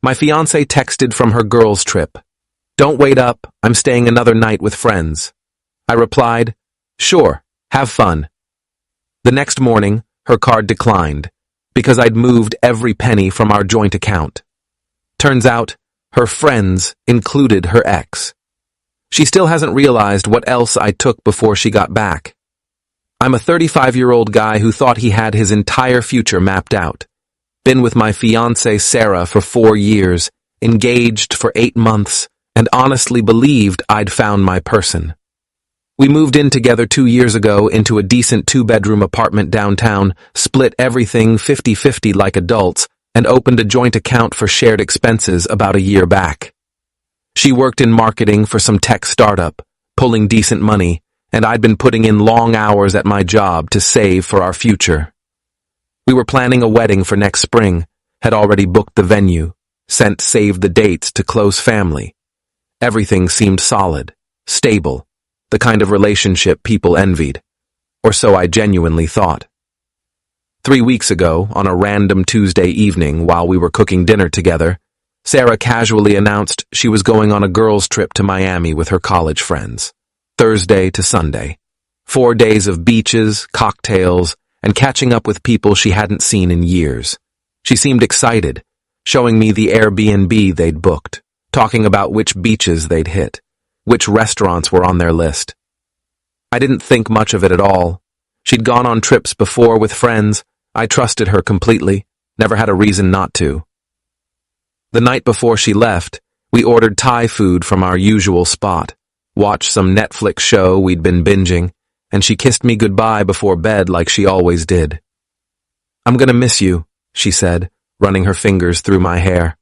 My fiancée texted from her girls' trip. "Don't wait up, I'm staying another night with friends." I replied, "Sure, have fun." The next morning, her card declined, because I'd moved every penny from our joint account. Turns out, her friends included her ex. She still hasn't realized what else I took before she got back. I'm a 35-year-old guy who thought he had his entire future mapped out. Been with my fiancée Sarah for 4 years, engaged for 8 months, and honestly believed I'd found my person. We moved in together 2 years ago into a decent 2-bedroom apartment downtown, split everything 50-50 like adults, and opened a joint account for shared expenses about a year back. She worked in marketing for some tech startup, pulling decent money, and I'd been putting in long hours at my job to save for our future. We were planning a wedding for next spring, had already booked the venue, sent save the dates to close family. Everything seemed solid, stable, the kind of relationship people envied, or so I genuinely thought. 3 weeks ago, on a random Tuesday evening while we were cooking dinner together, Sarah casually announced she was going on a girls' trip to Miami with her college friends, Thursday to Sunday. 4 days of beaches, cocktails, and catching up with people she hadn't seen in years. She seemed excited, showing me the Airbnb they'd booked, talking about which beaches they'd hit, which restaurants were on their list. I didn't think much of it at all. She'd gone on trips before with friends. I trusted her completely, never had a reason not to. The night before she left, we ordered Thai food from our usual spot, watched some Netflix show we'd been binging, and she kissed me goodbye before bed like she always did. "I'm gonna miss you," she said, running her fingers through my hair.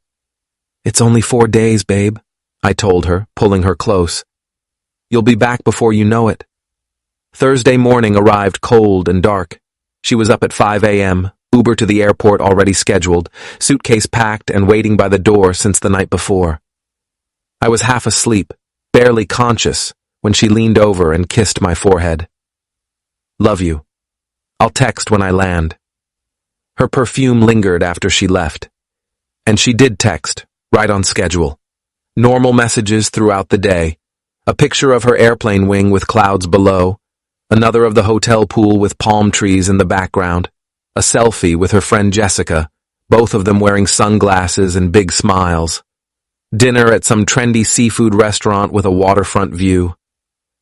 "It's only 4 days, babe," I told her, pulling her close. "You'll be back before you know it." Thursday morning arrived cold and dark. She was up at 5 a.m., Uber to the airport already scheduled, suitcase packed and waiting by the door since the night before. I was half asleep, barely conscious, when she leaned over and kissed my forehead. "Love you. I'll text when I land." Her perfume lingered after she left. And she did text, right on schedule. Normal messages throughout the day. A picture of her airplane wing with clouds below. Another of the hotel pool with palm trees in the background. A selfie with her friend Jessica, both of them wearing sunglasses and big smiles. Dinner at some trendy seafood restaurant with a waterfront view.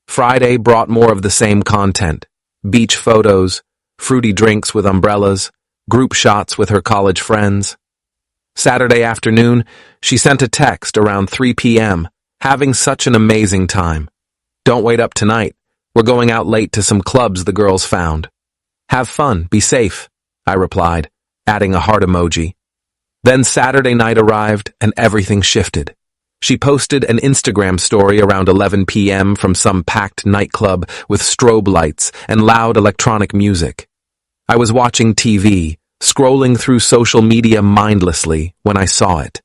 Friday brought more of the same content. Beach photos, fruity drinks with umbrellas, group shots with her college friends. Saturday afternoon, she sent a text around 3 p.m., having such an amazing time. "Don't wait up tonight. We're going out late to some clubs the girls found." "Have fun, be safe," I replied, adding a heart emoji. Then Saturday night arrived and everything shifted. She posted an Instagram story around 11 p.m. from some packed nightclub with strobe lights and loud electronic music. I was watching TV, scrolling through social media mindlessly when I saw it.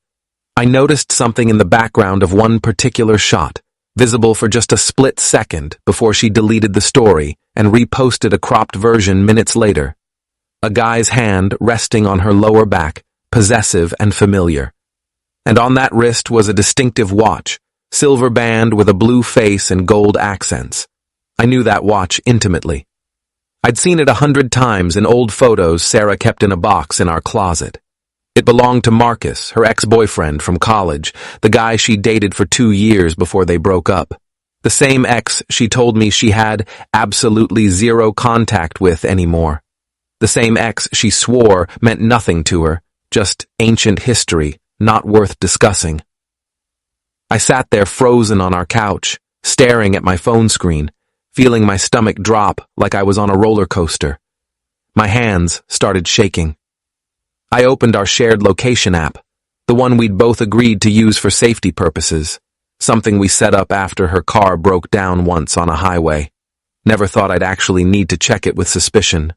I noticed something in the background of one particular shot, visible for just a split second before she deleted the story and reposted a cropped version minutes later. A guy's hand resting on her lower back, possessive and familiar. And on that wrist was a distinctive watch, silver band with a blue face and gold accents. I knew that watch intimately. I'd seen it 100 times in old photos Sarah kept in a box in our closet. It belonged to Marcus, her ex-boyfriend from college, the guy she dated for 2 years before they broke up. The same ex she told me she had absolutely zero contact with anymore. The same ex she swore meant nothing to her, just ancient history, not worth discussing. I sat there frozen on our couch, staring at my phone screen, feeling my stomach drop like I was on a roller coaster. My hands started shaking. I opened our shared location app, the one we'd both agreed to use for safety purposes, something we set up after her car broke down once on a highway. Never thought I'd actually need to check it with suspicion.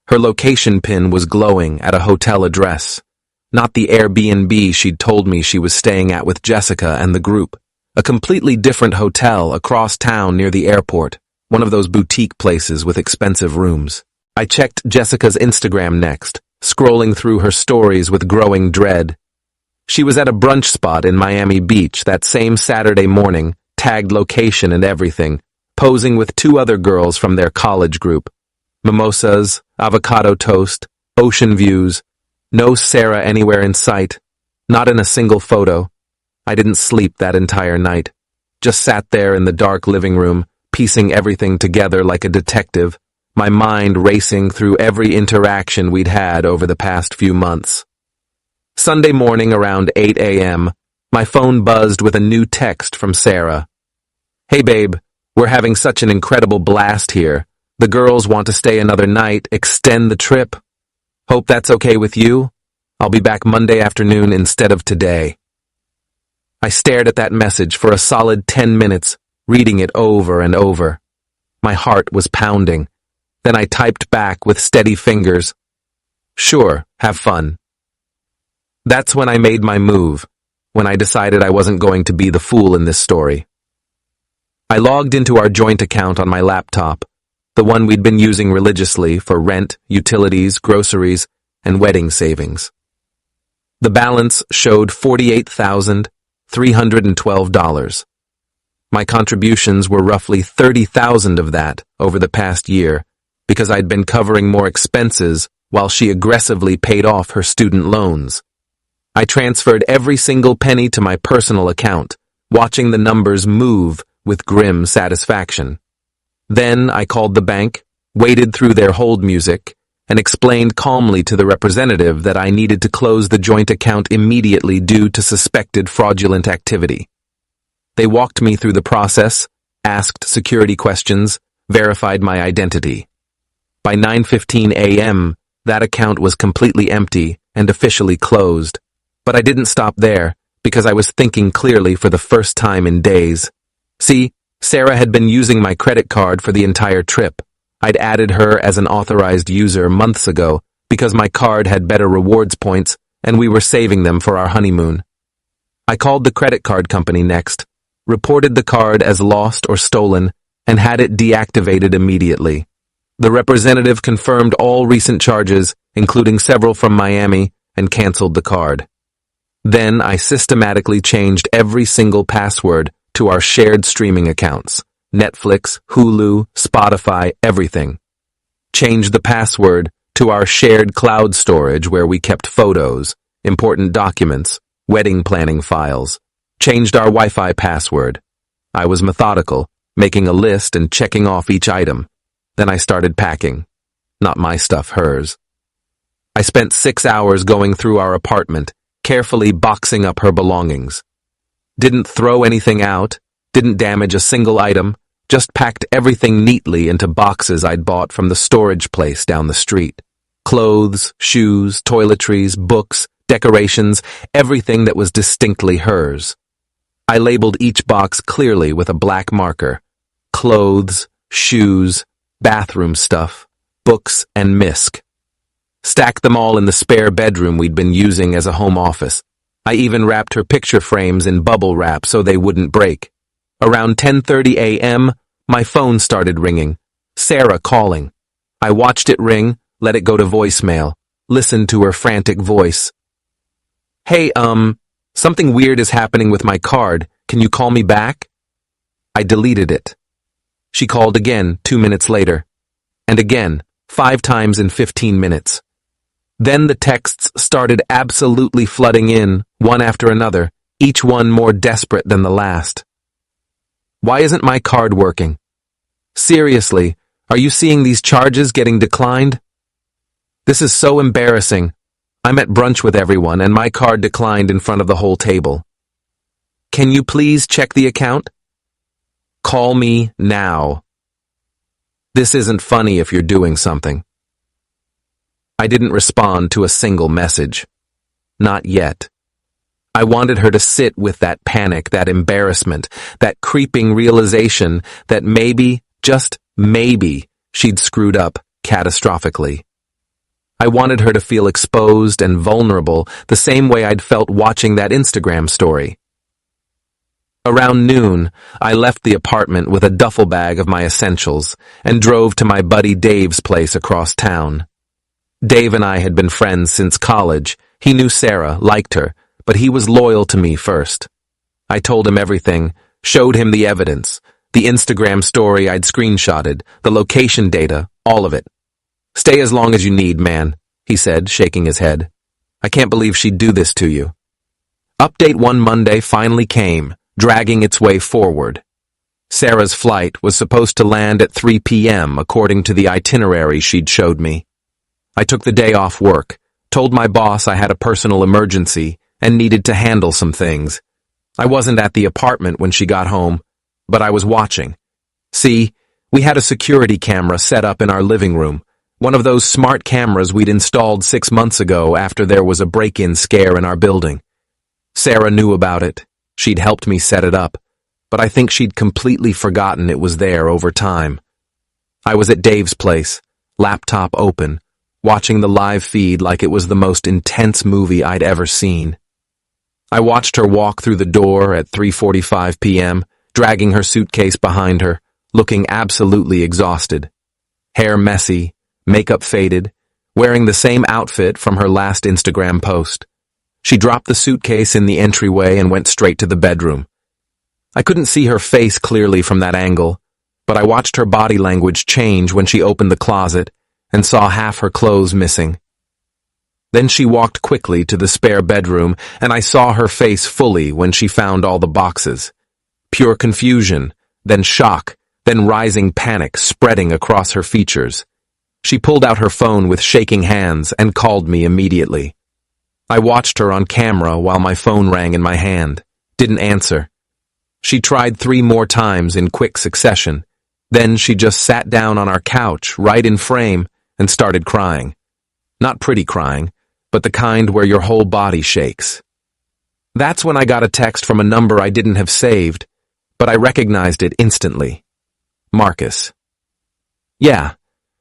Her location pin was glowing at a hotel address, not the Airbnb she'd told me she was staying at with Jessica and the group. A completely different hotel across town near the airport, one of those boutique places with expensive rooms. I checked Jessica's Instagram next, scrolling through her stories with growing dread. She was at a brunch spot in Miami Beach that same Saturday morning, tagged location and everything, posing with two other girls from their college group. Mimosas, avocado toast, ocean views. No Sarah anywhere in sight. Not in a single photo. I didn't sleep that entire night. Just sat there in the dark living room, piecing everything together like a detective, my mind racing through every interaction we'd had over the past few months. Sunday morning around 8 a.m., my phone buzzed with a new text from Sarah. "Hey babe, we're having such an incredible blast here. The girls want to stay another night, extend the trip. Hope that's okay with you? I'll be back Monday afternoon instead of today." I stared at that message for a solid 10 minutes, reading it over and over. My heart was pounding. Then I typed back with steady fingers, "Sure, have fun." That's when I made my move, when I decided I wasn't going to be the fool in this story. I logged into our joint account on my laptop, the one we'd been using religiously for rent, utilities, groceries, and wedding savings. The balance showed $48,312. My contributions were roughly $30,000 of that over the past year, because I'd been covering more expenses while she aggressively paid off her student loans. I transferred every single penny to my personal account, watching the numbers move with grim satisfaction. Then I called the bank, waded through their hold music, and explained calmly to the representative that I needed to close the joint account immediately due to suspected fraudulent activity. They walked me through the process, asked security questions, verified my identity. By 9:15 a.m., that account was completely empty and officially closed. But I didn't stop there, because I was thinking clearly for the first time in days. See, Sarah had been using my credit card for the entire trip. I'd added her as an authorized user months ago because my card had better rewards points and we were saving them for our honeymoon. I called the credit card company next, reported the card as lost or stolen, and had it deactivated immediately. The representative confirmed all recent charges, including several from Miami, and canceled the card. Then I systematically changed every single password to our shared streaming accounts. Netflix, Hulu, Spotify, everything. Changed the password to our shared cloud storage where we kept photos, important documents, wedding planning files. Changed our Wi-Fi password. I was methodical, making a list and checking off each item. Then I started packing. Not my stuff, hers. I spent 6 hours going through our apartment, carefully boxing up her belongings. Didn't throw anything out. Didn't damage a single item, just packed everything neatly into boxes I'd bought from the storage place down the street. Clothes, shoes, toiletries, books, decorations, everything that was distinctly hers. I labeled each box clearly with a black marker. Clothes, shoes, bathroom stuff, books, and misc. Stacked them all in the spare bedroom we'd been using as a home office. I even wrapped her picture frames in bubble wrap so they wouldn't break. Around 10:30 a.m., my phone started ringing. Sarah calling. I watched it ring, let it go to voicemail, listened to her frantic voice. "Hey, something weird is happening with my card. Can you call me back?" I deleted it. She called again 2 minutes later. And again, 5 times in 15 minutes. Then the texts started absolutely flooding in, one after another, each one more desperate than the last. "Why isn't my card working? Seriously, are you seeing these charges getting declined? This is so embarrassing. I'm at brunch with everyone and my card declined in front of the whole table. Can you please check the account? Call me now. This isn't funny if you're doing something." I didn't respond to a single message. Not yet. I wanted her to sit with that panic, that embarrassment, that creeping realization that maybe, just maybe, she'd screwed up catastrophically. I wanted her to feel exposed and vulnerable the same way I'd felt watching that Instagram story. Around noon, I left the apartment with a duffel bag of my essentials and drove to my buddy Dave's place across town. Dave and I had been friends since college. He knew Sarah, liked her, but he was loyal to me first. I told him everything, showed him the evidence, the Instagram story I'd screenshotted, the location data, all of it. "Stay as long as you need, man," he said, shaking his head. "I can't believe she'd do this to you." Update one Monday finally came, dragging its way forward. Sarah's flight was supposed to land at 3 p.m. according to the itinerary she'd showed me. I took the day off work, told my boss I had a personal emergency and needed to handle some things. I wasn't at the apartment when she got home, but I was watching. See, we had a security camera set up in our living room, one of those smart cameras we'd installed 6 months ago after there was a break-in scare in our building. Sarah knew about it. She'd helped me set it up, but I think she'd completely forgotten it was there over time. I was at Dave's place, laptop open, watching the live feed like it was the most intense movie I'd ever seen. I watched her walk through the door at 3:45 p.m., dragging her suitcase behind her, looking absolutely exhausted. Hair messy, makeup faded, wearing the same outfit from her last Instagram post. She dropped the suitcase in the entryway and went straight to the bedroom. I couldn't see her face clearly from that angle, but I watched her body language change when she opened the closet and saw half her clothes missing. Then she walked quickly to the spare bedroom, and I saw her face fully when she found all the boxes. Pure confusion, then shock, then rising panic spreading across her features. She pulled out her phone with shaking hands and called me immediately. I watched her on camera while my phone rang in my hand. Didn't answer. She tried 3 more times in quick succession. Then she just sat down on our couch, right in frame, and started crying. Not pretty crying, but the kind where your whole body shakes. That's when I got a text from a number I didn't have saved, but I recognized it instantly. Marcus. Yeah,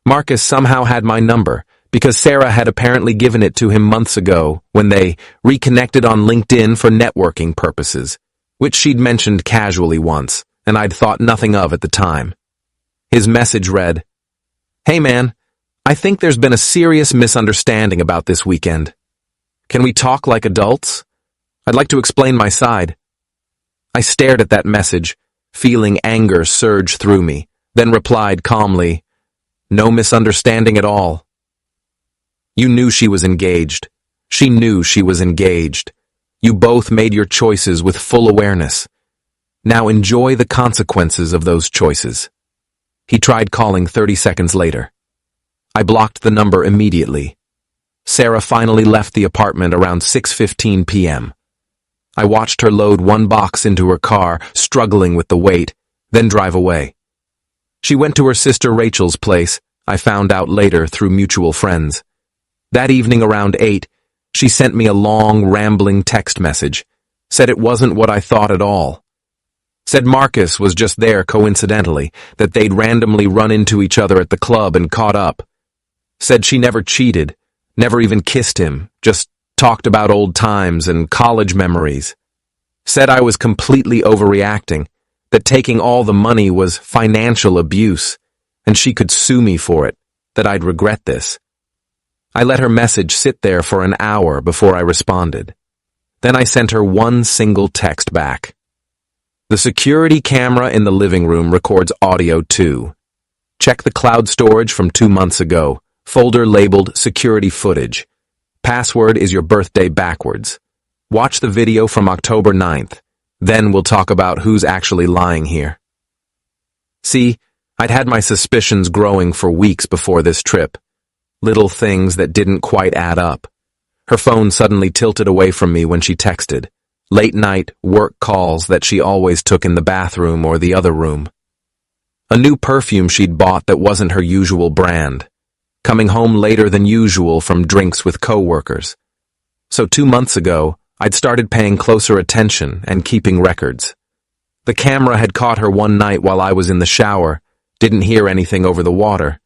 Marcus somehow had my number, because Sarah had apparently given it to him months ago when they reconnected on LinkedIn for networking purposes, which she'd mentioned casually once, and I'd thought nothing of at the time. His message read, "Hey man, I think there's been a serious misunderstanding about this weekend. Can we talk like adults? I'd like to explain my side." I stared at that message, feeling anger surge through me, then replied calmly, "No misunderstanding at all." You knew she was engaged. She knew she was engaged. You both made your choices with full awareness. Now enjoy the consequences of those choices. He tried calling 30 seconds later. I blocked the number immediately. Sarah finally left the apartment around 6:15 p.m. I watched her load one box into her car, struggling with the weight, then drive away. She went to her sister Rachel's place, I found out later through mutual friends. That evening around 8, she sent me a long, rambling text message, said it wasn't what I thought at all. Said Marcus was just there coincidentally, that they'd randomly run into each other at the club and caught up. Said she never cheated, never even kissed him, just talked about old times and college memories. Said I was completely overreacting, that taking all the money was financial abuse, and she could sue me for it, that I'd regret this. I let her message sit there for an hour before I responded. Then I sent her one single text back. The security camera in the living room records audio too. Check the cloud storage from 2 months ago, folder labeled security footage. Password is your birthday backwards. Watch the video from October 9th. Then we'll talk about who's actually lying here. See, I'd had my suspicions growing for weeks before this trip. Little things that didn't quite add up. Her phone suddenly tilted away from me when she texted. Late night, work calls that she always took in the bathroom or the other room. A new perfume she'd bought that wasn't her usual brand. Coming home later than usual from drinks with coworkers. So 2 months ago, I'd started paying closer attention and keeping records. The camera had caught her one night while I was in the shower, didn't hear anything over the water.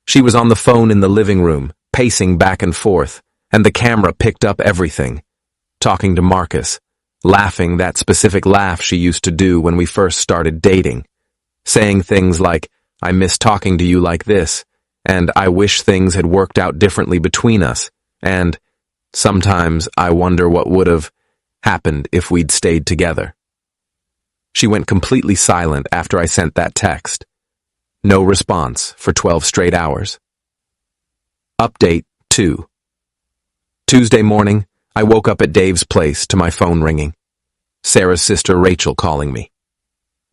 She was on the phone in the living room, pacing back and forth, and the camera picked up everything. Talking to Marcus, laughing that specific laugh she used to do when we first started dating. Saying things like, "I miss talking to you like this," and "I wish things had worked out differently between us," and "Sometimes I wonder what would have," happened if we'd stayed together. She went completely silent after I sent that text. No response for 12 straight hours. Update 2. Tuesday morning, I woke up at Dave's place to my phone ringing. Sarah's sister Rachel calling me.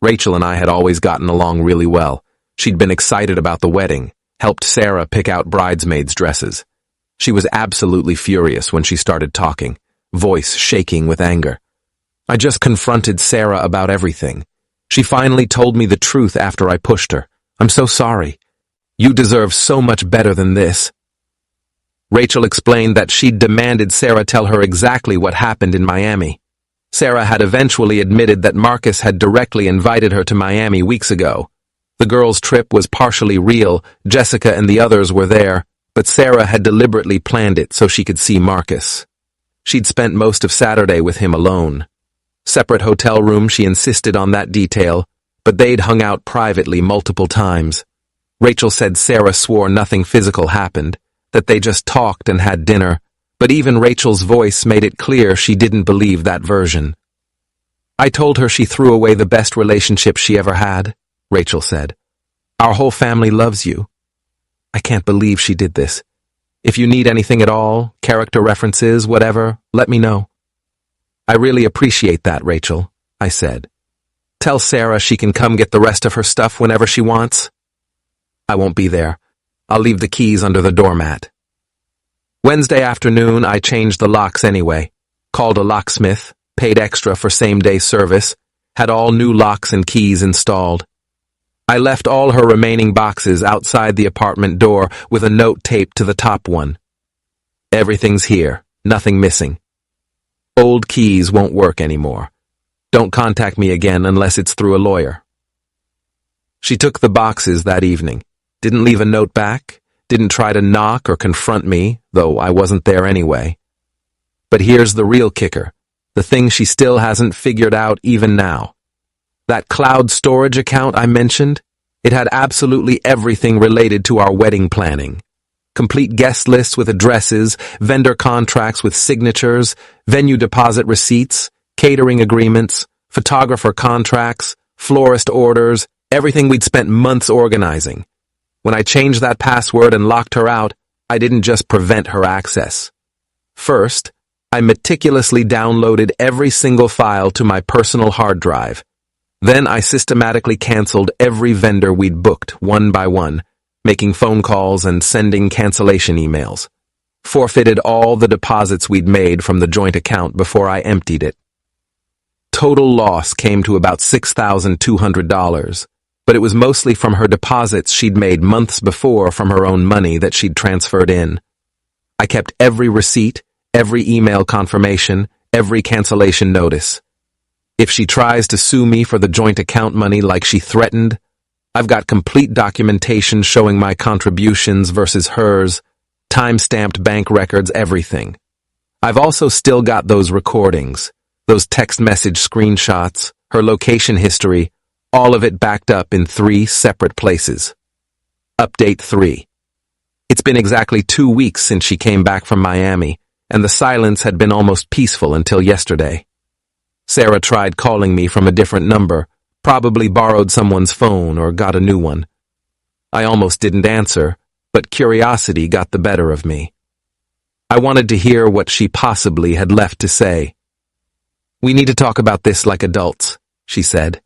Rachel and I had always gotten along really well. She'd been excited about the wedding, helped Sarah pick out bridesmaids' dresses. She was absolutely furious when she started talking, voice shaking with anger. I just confronted Sarah about everything. She finally told me the truth after I pushed her. I'm so sorry. You deserve so much better than this. Rachel explained that she'd demanded Sarah tell her exactly what happened in Miami. Sarah had eventually admitted that Marcus had directly invited her to Miami weeks ago. The girls' trip was partially real, Jessica and the others were there, but Sarah had deliberately planned it so she could see Marcus. She'd spent most of Saturday with him alone. Separate hotel room, she insisted on that detail, but they'd hung out privately multiple times. Rachel said Sarah swore nothing physical happened, that they just talked and had dinner, but even Rachel's voice made it clear she didn't believe that version. I told her she threw away the best relationship she ever had, Rachel said. Our whole family loves you. I can't believe she did this. If you need anything at all, character references, whatever, let me know. I really appreciate that, Rachel, I said. Tell Sarah she can come get the rest of her stuff whenever she wants. I won't be there. I'll leave the keys under the doormat. Wednesday afternoon, I changed the locks anyway, called a locksmith, paid extra for same-day service, had all new locks and keys installed. I left all her remaining boxes outside the apartment door with a note taped to the top one. Everything's here, nothing missing. Old keys won't work anymore. Don't contact me again unless it's through a lawyer. She took the boxes that evening, didn't leave a note back, didn't try to knock or confront me, though I wasn't there anyway. But here's the real kicker, the thing she still hasn't figured out even now. That cloud storage account I mentioned, it had absolutely everything related to our wedding planning. Complete guest lists with addresses, vendor contracts with signatures, venue deposit receipts, catering agreements, photographer contracts, florist orders, everything we'd spent months organizing. When I changed that password and locked her out, I didn't just prevent her access. First, I meticulously downloaded every single file to my personal hard drive. Then I systematically canceled every vendor we'd booked one by one, making phone calls and sending cancellation emails. Forfeited all the deposits we'd made from the joint account before I emptied it. Total loss came to about $6,200, but it was mostly from her deposits she'd made months before from her own money that she'd transferred in. I kept every receipt, every email confirmation, every cancellation notice. If she tries to sue me for the joint account money like she threatened, I've got complete documentation showing my contributions versus hers, time-stamped bank records, everything. I've also still got those recordings, those text message screenshots, her location history, all of it backed up in 3 separate places. Update 3. It's been exactly 2 weeks since she came back from Miami, and the silence had been almost peaceful until yesterday. Sarah tried calling me from a different number, probably borrowed someone's phone or got a new one. I almost didn't answer, but curiosity got the better of me. I wanted to hear what she possibly had left to say. We need to talk about this like adults, she said.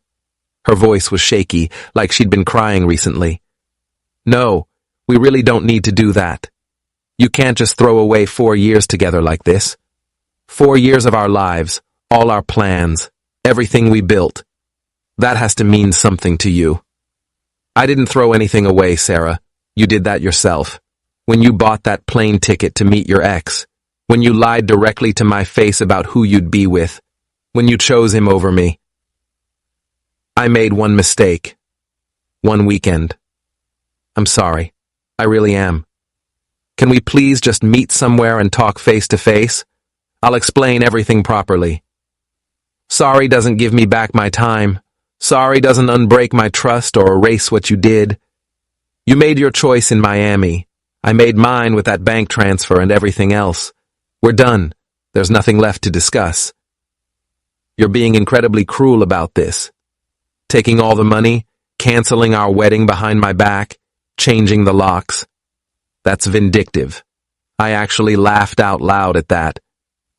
Her voice was shaky, like she'd been crying recently. No, we really don't need to do that. You can't just throw away 4 years together like this. 4 years of our lives, all our plans, everything we built. That has to mean something to you. I didn't throw anything away, Sarah. You did that yourself. When you bought that plane ticket to meet your ex, when you lied directly to my face about who you'd be with, when you chose him over me. I made one mistake. One weekend. I'm sorry. I really am. Can we please just meet somewhere and talk face to face? I'll explain everything properly. Sorry doesn't give me back my time. Sorry doesn't unbreak my trust or erase what you did. You made your choice in Miami. I made mine with that bank transfer and everything else. We're done. There's nothing left to discuss. You're being incredibly cruel about this. Taking all the money, canceling our wedding behind my back, changing the locks. That's vindictive. I actually laughed out loud at that.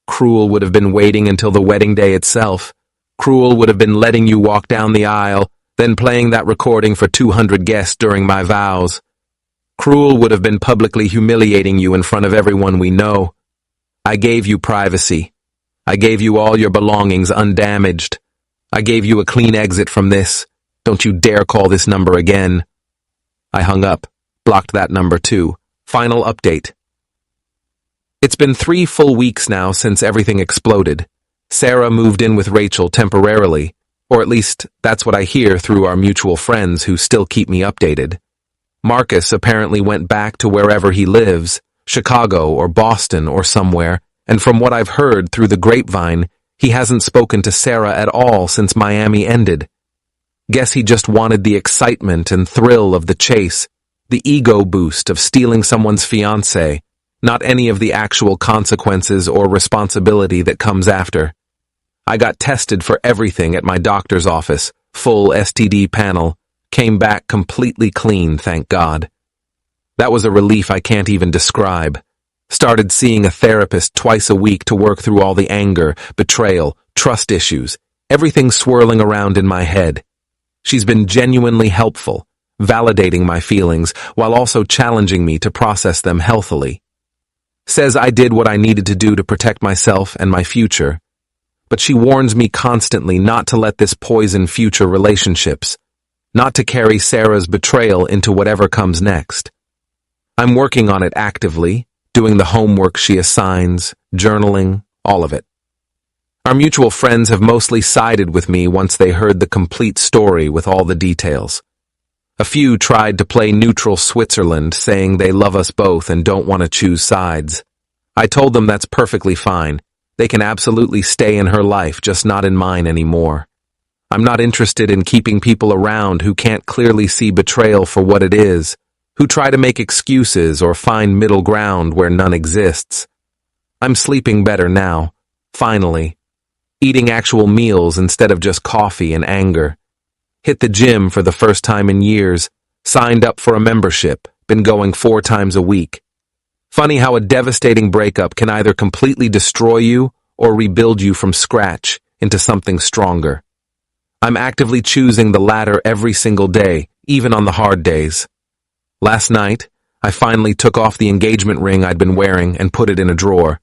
Cruel would have been waiting until the wedding day itself. Cruel would have been letting you walk down the aisle, then playing that recording for 200 guests during my vows. Cruel would have been publicly humiliating you in front of everyone we know. I gave you privacy. I gave you all your belongings undamaged. I gave you a clean exit from this. Don't you dare call this number again. I hung up, blocked that number too. Final update. It's been 3 full weeks now since everything exploded. Sarah moved in with Rachel temporarily, or at least that's what I hear through our mutual friends who still keep me updated. Marcus apparently went back to wherever he lives, Chicago or Boston or somewhere, and from what I've heard through the grapevine, he hasn't spoken to Sarah at all since Miami ended. Guess he just wanted the excitement and thrill of the chase, the ego boost of stealing someone's fiancée, not any of the actual consequences or responsibility that comes after. I got tested for everything at my doctor's office, full STD panel, came back completely clean, thank God. That was a relief I can't even describe. Started seeing a therapist twice a week to work through all the anger, betrayal, trust issues, everything swirling around in my head. She's been genuinely helpful, validating my feelings while also challenging me to process them healthily. Says I did what I needed to do to protect myself and my future, but she warns me constantly not to let this poison future relationships, not to carry Sarah's betrayal into whatever comes next. I'm working on it actively, doing the homework she assigns, journaling, all of it. Our mutual friends have mostly sided with me once they heard the complete story with all the details. A few tried to play neutral Switzerland, saying they love us both and don't want to choose sides. I told them that's perfectly fine. They can absolutely stay in her life, just not in mine anymore. I'm not interested in keeping people around who can't clearly see betrayal for what it is, who try to make excuses or find middle ground where none exists. I'm sleeping better now, finally. Eating actual meals instead of just coffee and anger. Hit the gym for the first time in years, signed up for a membership, been going 4 times a week. Funny how a devastating breakup can either completely destroy you or rebuild you from scratch into something stronger. I'm actively choosing the latter every single day, even on the hard days. Last night, I finally took off the engagement ring I'd been wearing and put it in a drawer.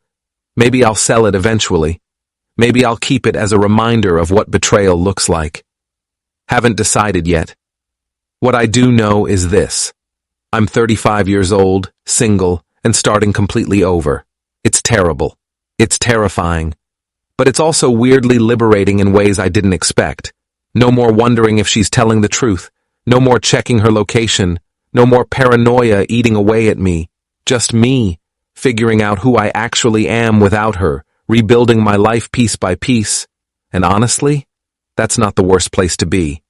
Maybe I'll sell it eventually. Maybe I'll keep it as a reminder of what betrayal looks like. Haven't decided yet. What I do know is this. I'm 35 years old, single, and starting completely over. It's terrible. It's terrifying. But it's also weirdly liberating in ways I didn't expect. No more wondering if she's telling the truth. No more checking her location. No more paranoia eating away at me. Just me, figuring out who I actually am without her, rebuilding my life piece by piece. And honestly, that's not the worst place to be.